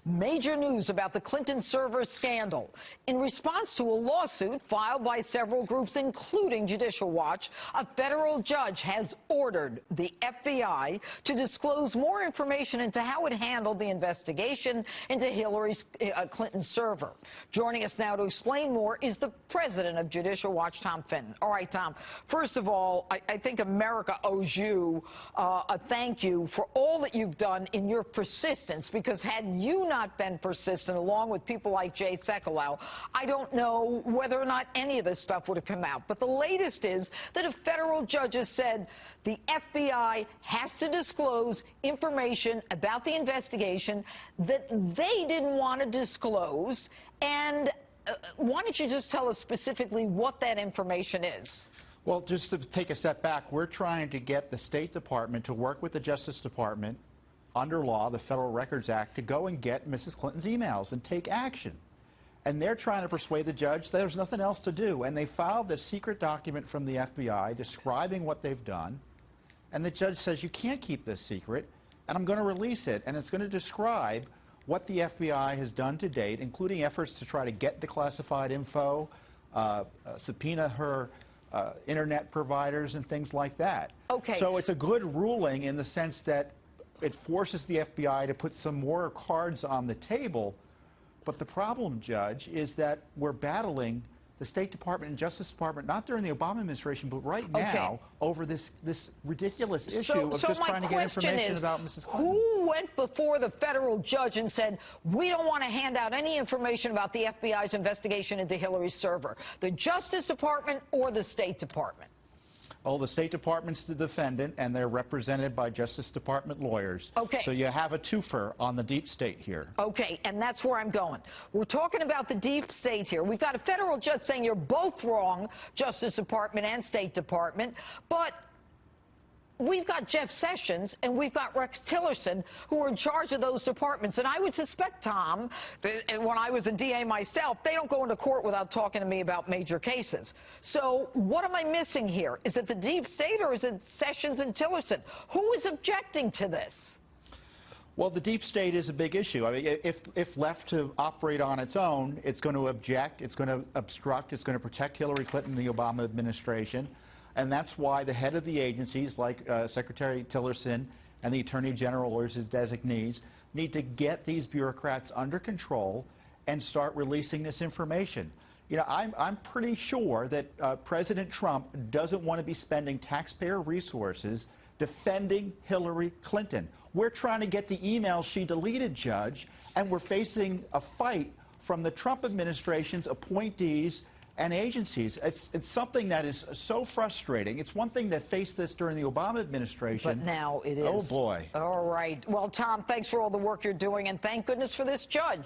Major news about the Clinton server scandal. In response to a lawsuit filed by several groups, including Judicial Watch, a federal judge has ordered the FBI to disclose more information into how it handled the investigation into Hillary Clinton's server. Joining us now to explain more is the president of Judicial Watch, Tom Fitton. All right, Tom, first of all, I think America owes you a thank you for all that you've done in your persistence, because had you not been persistent, along with people like Jay Sekulow, I don't know whether or not any of this stuff would have come out. But the latest is that a federal judge has said the FBI has to disclose information about the investigation that they didn't want to disclose. And why don't you just tell us specifically what that information is? Well, just to take a step back, we're trying to get the State Department to work with the Justice Department under law, the Federal Records Act, to go and get Mrs. Clinton's emails and take action. And they're trying to persuade the judge that there's nothing else to do. And they filed this secret document from the FBI describing what they've done. And the judge says, you can't keep this secret, and I'm going to release it. And it's going to describe what the FBI has done to date, including efforts to try to get declassified info, subpoena her internet providers and things like that. Okay. So it's a good ruling in the sense that it forces the FBI to put some more cards on the table. But the problem, Judge, is that we're battling the State Department and Justice Department, not during the Obama administration, but right now, over this ridiculous issue of just trying to get information about Mrs. Clinton. Who went before the federal judge and said, we don't want to hand out any information about the FBI's investigation into Hillary's server? The Justice Department or the State Department? Oh, the State Department's the defendant, and they're represented by Justice Department lawyers. Okay. So you have a twofer on the deep state here. Okay, and that's where I'm going. We're talking about the deep state here. We've got a federal judge saying you're both wrong, Justice Department and State Department, but we've got Jeff Sessions and we've got Rex Tillerson, who are in charge of those departments. And I would suspect, Tom, that when I was a DA myself, they don't go into court without talking to me about major cases. So what am I missing here? Is it the deep state or is it Sessions and Tillerson? Who is objecting to this? Well, the deep state is a big issue. I mean, if left to operate on its own, it's going to object, it's going to obstruct, it's going to protect Hillary Clinton and the Obama administration. And that's why the head of the agencies, like Secretary Tillerson and the Attorney General or his designees, need to get these bureaucrats under control and start releasing this information. You know, I'm pretty sure that President Trump doesn't want to be spending taxpayer resources defending Hillary Clinton. We're trying to get the emails she deleted, Judge, and we're facing a fight from the Trump administration's appointees and agencies. It's something that is so frustrating. It's one thing that faced this during the Obama administration. But now it is. Oh, boy. All right. Well, Tom, thanks for all the work you're doing, and thank goodness for this judge.